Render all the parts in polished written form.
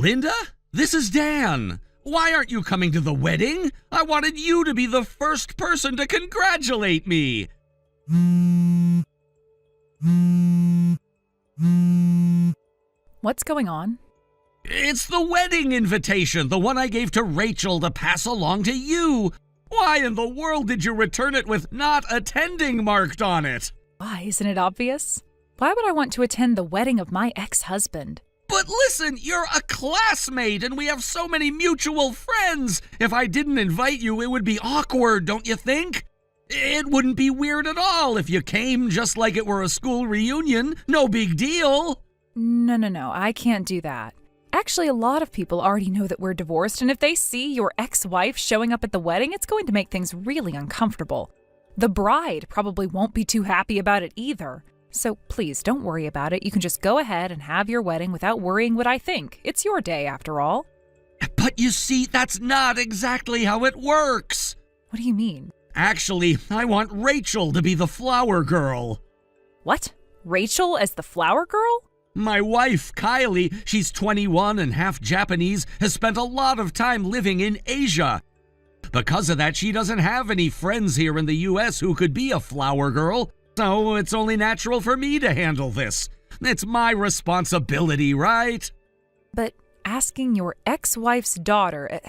Linda, this is Dan. Why aren't you coming to the wedding? I wanted you to be the first person to congratulate me. What's going on? It's the wedding invitation, the one I gave to Rachel to pass along to you. Why in the world did you return it with not attending marked on it? Why, isn't it obvious? Why would I want to attend the wedding of my ex-husband? But listen, you're a classmate and we have so many mutual friends. If I didn't invite you, it would be awkward, don't you think? It wouldn't be weird at all if you came just like it were a school reunion. No big deal. No, I can't do that. Actually, a lot of people already know that we're divorced, and if they see your ex-wife showing up at the wedding, it's going to make things really uncomfortable. The bride probably won't be too happy about it either. So please don't worry about it. You can just go ahead and have your wedding without worrying what I think. It's your day after all. But you see, that's not exactly how it works. What do you mean? Actually, I want Rachel to be the flower girl. What? Rachel as the flower girl? My wife, Kylie, she's 21 and half Japanese, has spent a lot of time living in Asia. Because of that, she doesn't have any friends here in the US who could be a flower girl. So it's only natural for me to handle this. It's my responsibility, right? But asking your ex-wife's daughter,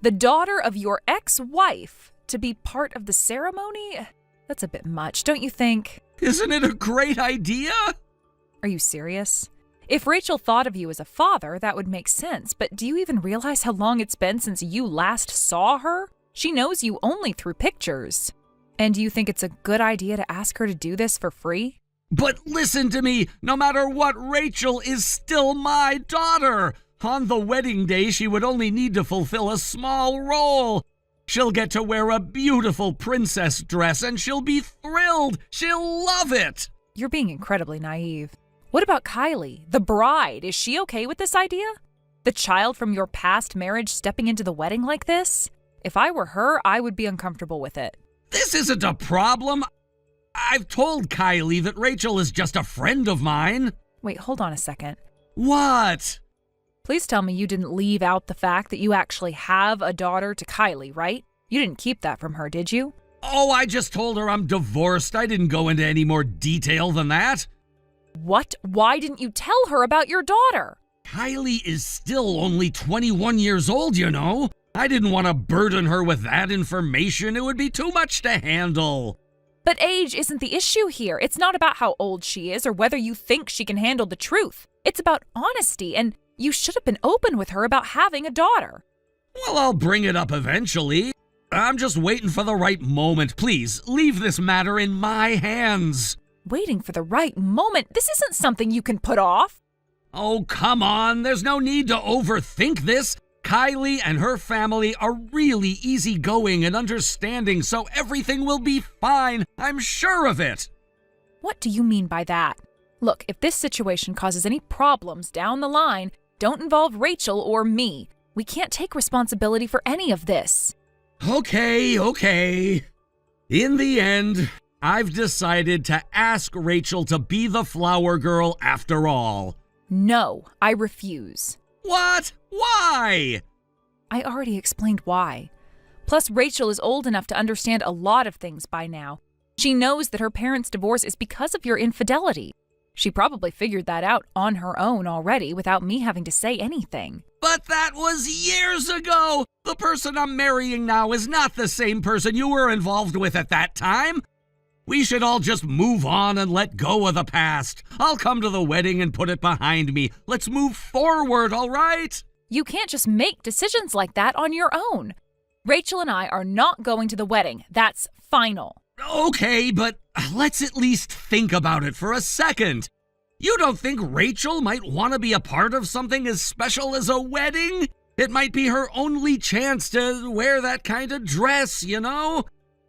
the daughter of your ex-wife, to be part of the ceremony? That's a bit much, don't you think? Isn't it a great idea? Are you serious? If Rachel thought of you as a father, that would make sense, but do you even realize how long it's been since you last saw her? She knows you only through pictures. And do you think it's a good idea to ask her to do this for free? But listen to me, no matter what, Rachel is still my daughter. On the wedding day, she would only need to fulfill a small role. She'll get to wear a beautiful princess dress and she'll be thrilled. She'll love it. You're being incredibly naive. What about Kylie, the bride? Is she okay with this idea? The child from your past marriage stepping into the wedding like this? If I were her, I would be uncomfortable with it. This isn't a problem. I've told Kylie that Rachel is just a friend of mine. Wait, hold on a second. What? Please tell me you didn't leave out the fact that you actually have a daughter to Kylie, right? You didn't keep that from her, did you? Oh, I just told her I'm divorced. I didn't go into any more detail than that. What? Why didn't you tell her about your daughter? Kylie is still only 21 years old, you know. I didn't want to burden her with that information. It would be too much to handle. But age isn't the issue here. It's not about how old she is or whether you think she can handle the truth. It's about honesty, and you should have been open with her about having a daughter. Well, I'll bring it up eventually. I'm just waiting for the right moment. Please, leave this matter in my hands. Waiting for the right moment? This isn't something you can put off. Oh, come on. There's no need to overthink this. Kylie and her family are really easygoing and understanding, so everything will be fine. I'm sure of it. What do you mean by that? Look, if this situation causes any problems down the line, don't involve Rachel or me. We can't take responsibility for any of this. Okay. In the end, I've decided to ask Rachel to be the flower girl after all. No, I refuse. What? Why? I already explained why. Plus, Rachel is old enough to understand a lot of things by now. She knows that her parents' divorce is because of your infidelity. She probably figured that out on her own already without me having to say anything. But that was years ago! The person I'm marrying now is not the same person you were involved with at that time. We should all just move on and let go of the past. I'll come to the wedding and put it behind me. Let's move forward, all right? You can't just make decisions like that on your own. Rachel and I are not going to the wedding. That's final. Okay, but let's at least think about it for a second. You don't think Rachel might want to be a part of something as special as a wedding? It might be her only chance to wear that kind of dress, you know?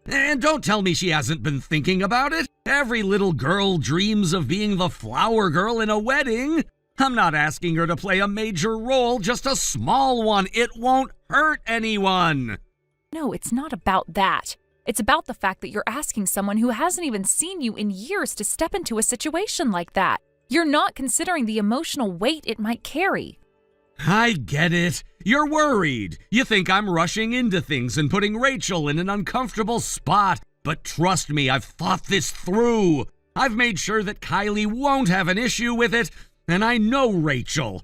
And don't tell me she hasn't been thinking about it. Every little girl dreams of being the flower girl in a wedding. I'm not asking her to play a major role, just a small one. It won't hurt anyone. No, it's not about that. It's about the fact that you're asking someone who hasn't even seen you in years to step into a situation like that. You're not considering the emotional weight it might carry. I get it. You're worried. You think I'm rushing into things and putting Rachel in an uncomfortable spot. But trust me, I've thought this through. I've made sure that Kylie won't have an issue with it, and I know Rachel.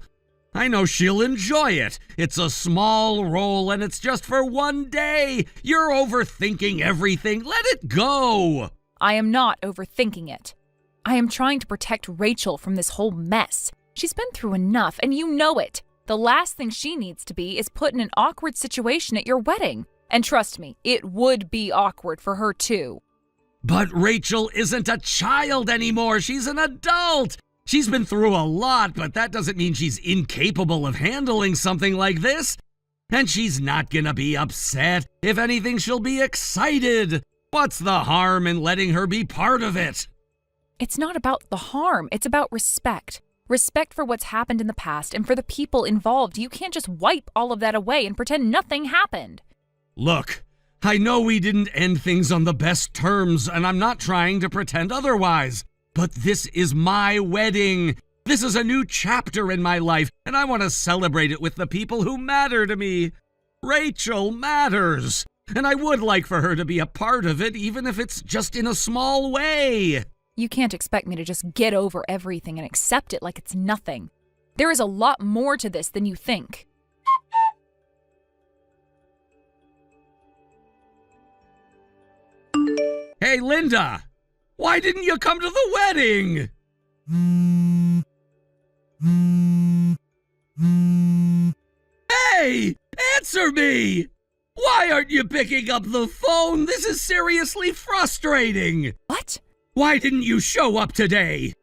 I know she'll enjoy it. It's a small role and it's just for one day. You're overthinking everything. Let it go. I am not overthinking it. I am trying to protect Rachel from this whole mess. She's been through enough, and you know it. The last thing she needs to be is put in an awkward situation at your wedding. And trust me, it would be awkward for her too. But Rachel isn't a child anymore. She's an adult. She's been through a lot, but that doesn't mean she's incapable of handling something like this. And she's not gonna be upset. If anything, she'll be excited. What's the harm in letting her be part of it? It's not about the harm, it's about respect. Respect for what's happened in the past and for the people involved. You can't just wipe all of that away and pretend nothing happened. Look, I know we didn't end things on the best terms, and I'm not trying to pretend otherwise. But this is my wedding. This is a new chapter in my life, and I want to celebrate it with the people who matter to me. Rachel matters, and I would like for her to be a part of it, even if it's just in a small way. You can't expect me to just get over everything and accept it like it's nothing. There is a lot more to this than you think. Hey, Linda! Why didn't you come to the wedding? Hey! Answer me! Why aren't you picking up the phone? This is seriously frustrating! What? Why didn't you show up today?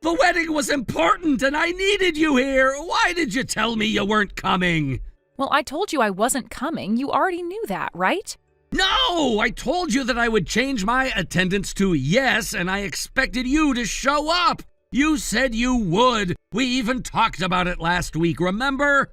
The wedding was important and I needed you here. Why did you tell me you weren't coming? Well, I told you I wasn't coming. You already knew that, right? No! I told you that I would change my attendance to yes, and I expected you to show up. You said you would. We even talked about it last week, remember?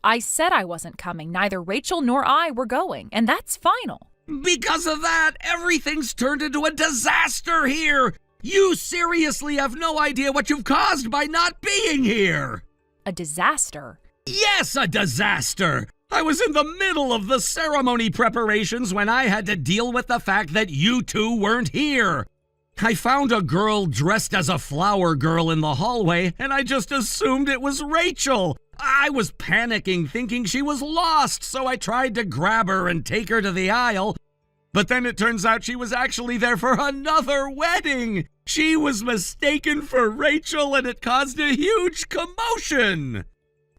I said I wasn't coming. Neither Rachel nor I were going, and that's final. Because of that, everything's turned into a disaster here. You seriously have no idea what you've caused by not being here. A disaster? Yes, a disaster. I was in the middle of the ceremony preparations when I had to deal with the fact that you two weren't here. I found a girl dressed as a flower girl in the hallway, and I just assumed it was Rachel. I was panicking, thinking she was lost, so I tried to grab her and take her to the aisle. But then it turns out she was actually there for another wedding. She was mistaken for Rachel, and it caused a huge commotion.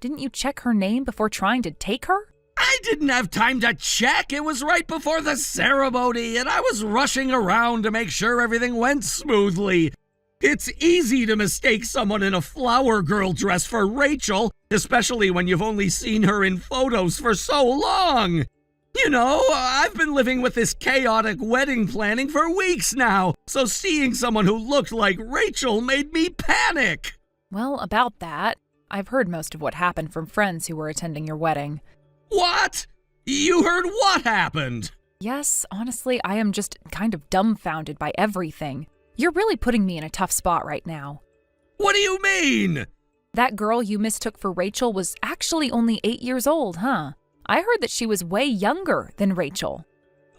Didn't you check her name before trying to take her? I didn't have time to check. It was right before the ceremony, and I was rushing around to make sure everything went smoothly. It's easy to mistake someone in a flower girl dress for Rachel, especially when you've only seen her in photos for so long. You know, I've been living with this chaotic wedding planning for weeks now, so seeing someone who looked like Rachel made me panic. Well, about that, I've heard most of what happened from friends who were attending your wedding. What? You heard what happened? Yes, honestly, I am just kind of dumbfounded by everything. You're really putting me in a tough spot right now. What do you mean? That girl you mistook for Rachel was actually only 8 years old, huh? I heard that she was way younger than Rachel.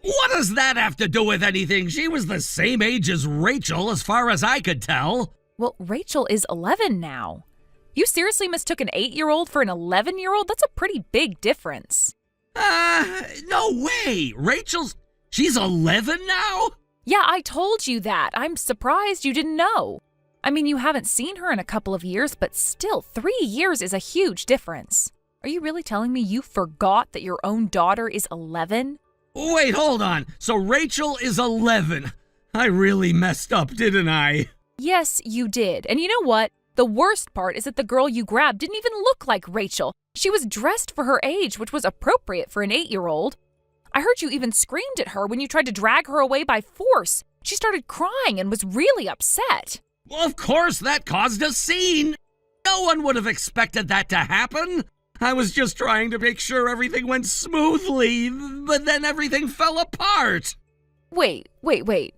What does that have to do with anything? She was the same age as Rachel, as far as I could tell. Well, Rachel is 11 now. You seriously mistook an 8-year-old for an 11-year-old? That's a pretty big difference. No way. She's 11 now? Yeah, I told you that. I'm surprised you didn't know. I mean, you haven't seen her in a couple of years, but still, 3 years is a huge difference. Are you really telling me you forgot that your own daughter is 11? Wait, hold on. So Rachel is 11. I really messed up, didn't I? Yes, you did. And you know what? The worst part is that the girl you grabbed didn't even look like Rachel. She was dressed for her age, which was appropriate for an 8-year-old. I heard you even screamed at her when you tried to drag her away by force. She started crying and was really upset. Well, of course, that caused a scene. No one would have expected that to happen. I was just trying to make sure everything went smoothly, but then everything fell apart. Wait.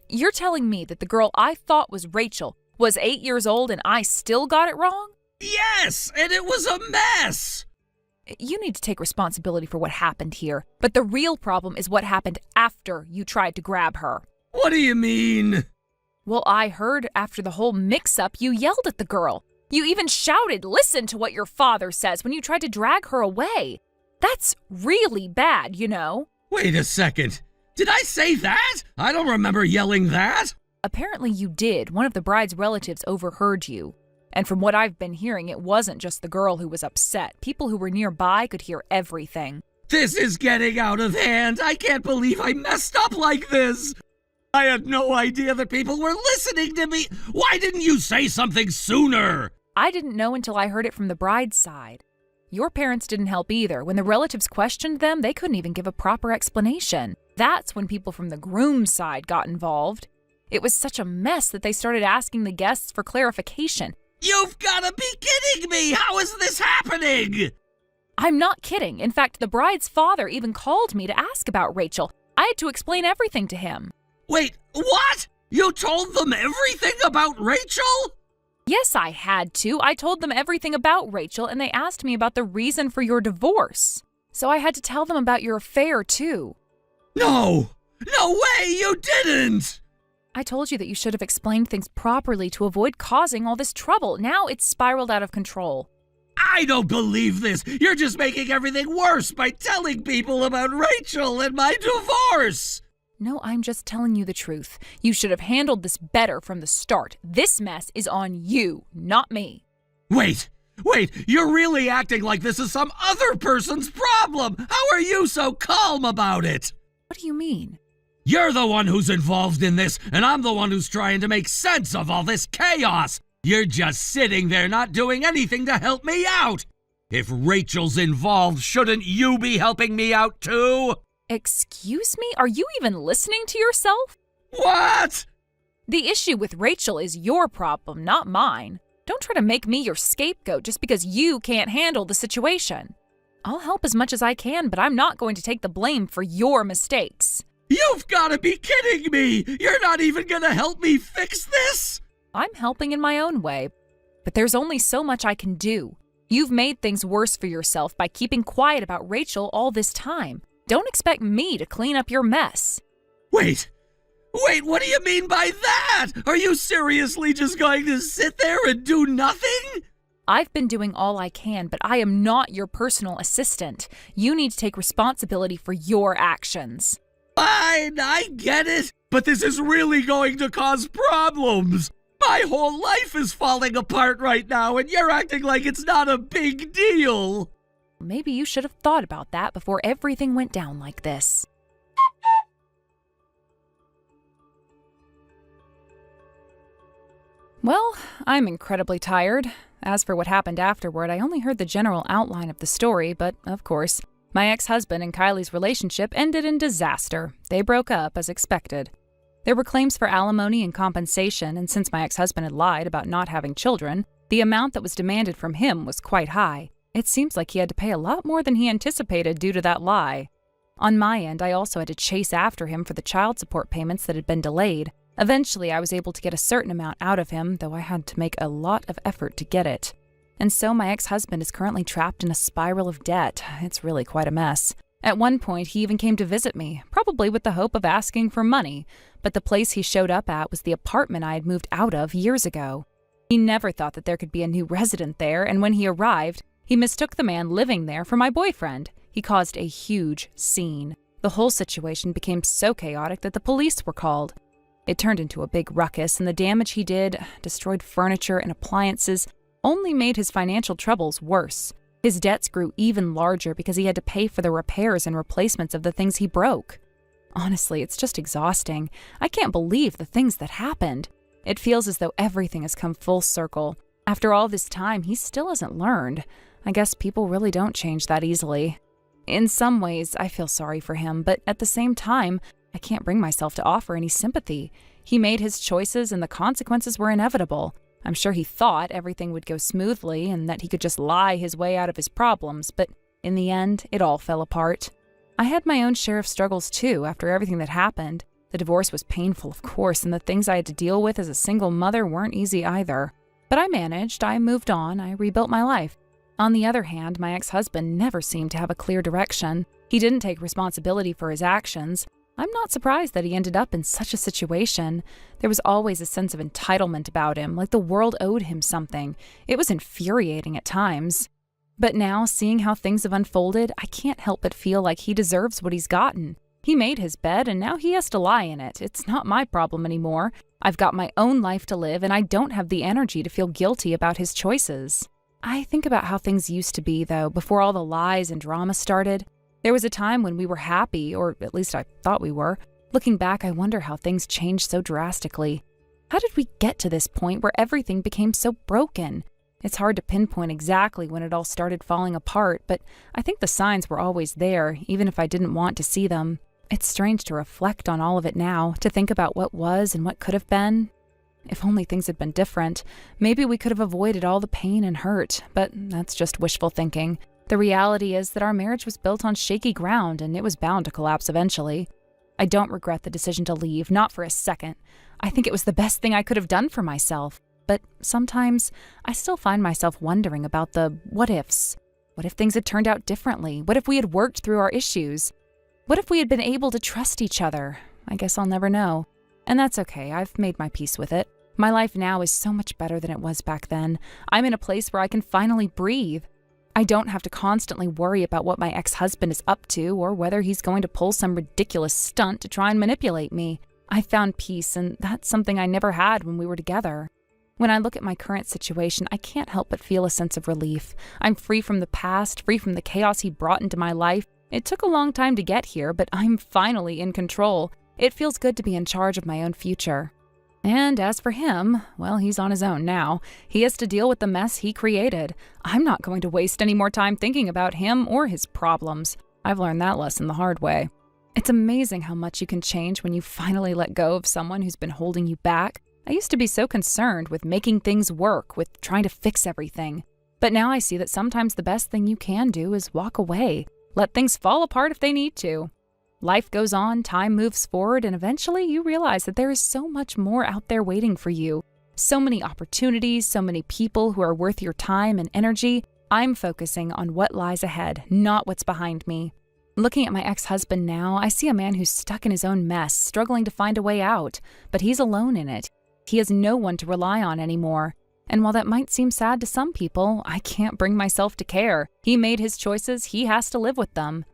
You're telling me that the girl I thought was Rachel was 8 years old and I still got it wrong? Yes, and it was a mess. you need to take responsibility for what happened here. But the real problem is what happened after you tried to grab her. What do you mean? Well, I heard after the whole mix-up, you yelled at the girl. You even shouted, "Listen to what your father says," when you tried to drag her away. That's really bad, you know. Wait a second. Did I say that? I don't remember yelling that. Apparently you did. One of the bride's relatives overheard you. And from what I've been hearing, it wasn't just the girl who was upset. People who were nearby could hear everything. This is getting out of hand. I can't believe I messed up like this. I had no idea that people were listening to me. Why didn't you say something sooner? I didn't know until I heard it from the bride's side. Your parents didn't help either. When the relatives questioned them, they couldn't even give a proper explanation. That's when people from the groom's side got involved. It was such a mess that they started asking the guests for clarification. You've got to be kidding me! How is this happening? I'm not kidding. In fact, the bride's father even called me to ask about Rachel. I had to explain everything to him. Wait, what? You told them everything about Rachel? Yes, I had to. I told them everything about Rachel, and they asked me about the reason for your divorce. So I had to tell them about your affair, too. No way, you didn't! I told you that you should have explained things properly to avoid causing all this trouble. Now it's spiraled out of control. I don't believe this. You're just making everything worse by telling people about Rachel and my divorce. No, I'm just telling you the truth. You should have handled this better from the start. This mess is on you, not me. Wait, you're really acting like this is some other person's problem. How are you so calm about it? What do you mean? You're the one who's involved in this, and I'm the one who's trying to make sense of all this chaos. You're just sitting there not doing anything to help me out. If Rachel's involved, shouldn't you be helping me out too? Excuse me? Are you even listening to yourself? What? The issue with Rachel is your problem, not mine. Don't try to make me your scapegoat just because you can't handle the situation. I'll help as much as I can, but I'm not going to take the blame for your mistakes. You've got to be kidding me! You're not even going to help me fix this? I'm helping in my own way, but there's only so much I can do. You've made things worse for yourself by keeping quiet about Rachel all this time. Don't expect me to clean up your mess. Wait, what do you mean by that? Are you seriously just going to sit there and do nothing? I've been doing all I can, but I am not your personal assistant. You need to take responsibility for your actions. Fine, I get it, but this is really going to cause problems. My whole life is falling apart right now, and you're acting like it's not a big deal. Maybe you should have thought about that before everything went down like this. Well, I'm incredibly tired. As for what happened afterward, I only heard the general outline of the story, but, of course, my ex-husband and Kylie's relationship ended in disaster. They broke up as expected. There were claims for alimony and compensation, and since my ex-husband had lied about not having children, the amount that was demanded from him was quite high. It seems like he had to pay a lot more than he anticipated due to that lie. On my end, I also had to chase after him for the child support payments that had been delayed. Eventually, I was able to get a certain amount out of him, though I had to make a lot of effort to get it. And so my ex-husband is currently trapped in a spiral of debt. It's really quite a mess. At one point, he even came to visit me, probably with the hope of asking for money, but the place he showed up at was the apartment I had moved out of years ago. He never thought that there could be a new resident there, and when he arrived, he mistook the man living there for my boyfriend. He caused a huge scene. The whole situation became so chaotic that the police were called. It turned into a big ruckus, and the damage he did, destroyed furniture and appliances, only made his financial troubles worse. His debts grew even larger because he had to pay for the repairs and replacements of the things he broke. Honestly, it's just exhausting. I can't believe the things that happened. It feels as though everything has come full circle. After all this time, he still hasn't learned. I guess people really don't change that easily. In some ways, I feel sorry for him, but at the same time, I can't bring myself to offer any sympathy. He made his choices and the consequences were inevitable. I'm sure he thought everything would go smoothly and that he could just lie his way out of his problems, but in the end, it all fell apart. I had my own share of struggles too after everything that happened. The divorce was painful, of course, and the things I had to deal with as a single mother weren't easy either. But I managed, I moved on, I rebuilt my life. On the other hand, my ex-husband never seemed to have a clear direction. He didn't take responsibility for his actions. I'm not surprised that he ended up in such a situation. There was always a sense of entitlement about him, like the world owed him something. It was infuriating at times. But now, seeing how things have unfolded, I can't help but feel like he deserves what he's gotten. He made his bed, and now he has to lie in it. It's not my problem anymore. I've got my own life to live, and I don't have the energy to feel guilty about his choices. I think about how things used to be, though, before all the lies and drama started. There was a time when we were happy, or at least I thought we were. Looking back, I wonder how things changed so drastically. How did we get to this point where everything became so broken? It's hard to pinpoint exactly when it all started falling apart, but I think the signs were always there, even if I didn't want to see them. It's strange to reflect on all of it now, to think about what was and what could have been. If only things had been different, maybe we could have avoided all the pain and hurt, but that's just wishful thinking. The reality is that our marriage was built on shaky ground, and it was bound to collapse eventually. I don't regret the decision to leave, not for a second. I think it was the best thing I could have done for myself. But sometimes, I still find myself wondering about the what-ifs. What if things had turned out differently? What if we had worked through our issues? What if we had been able to trust each other? I guess I'll never know. And that's okay, I've made my peace with it. My life now is so much better than it was back then. I'm in a place where I can finally breathe. I don't have to constantly worry about what my ex-husband is up to or whether he's going to pull some ridiculous stunt to try and manipulate me. I found peace, and that's something I never had when we were together. When I look at my current situation, I can't help but feel a sense of relief. I'm free from the past, free from the chaos he brought into my life. It took a long time to get here, but I'm finally in control. It feels good to be in charge of my own future. And as for him, well, he's on his own now. He has to deal with the mess he created. I'm not going to waste any more time thinking about him or his problems. I've learned that lesson the hard way. It's amazing how much you can change when you finally let go of someone who's been holding you back. I used to be so concerned with making things work, with trying to fix everything. But now I see that sometimes the best thing you can do is walk away. Let things fall apart if they need to. Life goes on, time moves forward, and eventually you realize that there is so much more out there waiting for you. So many opportunities, so many people who are worth your time and energy. I'm focusing on what lies ahead, not what's behind me. Looking at my ex-husband now, I see a man who's stuck in his own mess, struggling to find a way out, but he's alone in it. He has no one to rely on anymore. And while that might seem sad to some people, I can't bring myself to care. He made his choices, he has to live with them.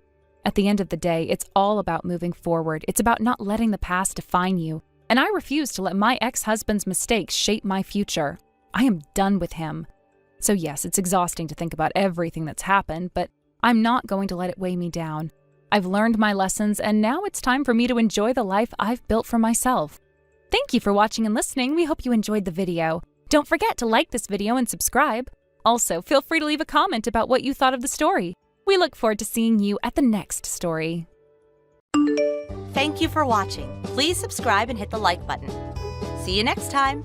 At the end of the day, it's all about moving forward. It's about not letting the past define you. And I refuse to let my ex-husband's mistakes shape my future. I am done with him. So yes, it's exhausting to think about everything that's happened, but I'm not going to let it weigh me down. I've learned my lessons, and now it's time for me to enjoy the life I've built for myself. Thank you for watching and listening. We hope you enjoyed the video. Don't forget to like this video and subscribe. Also, feel free to leave a comment about what you thought of the story. We look forward to seeing you at the next story. Thank you for watching. Please subscribe and hit the like button. See you next time.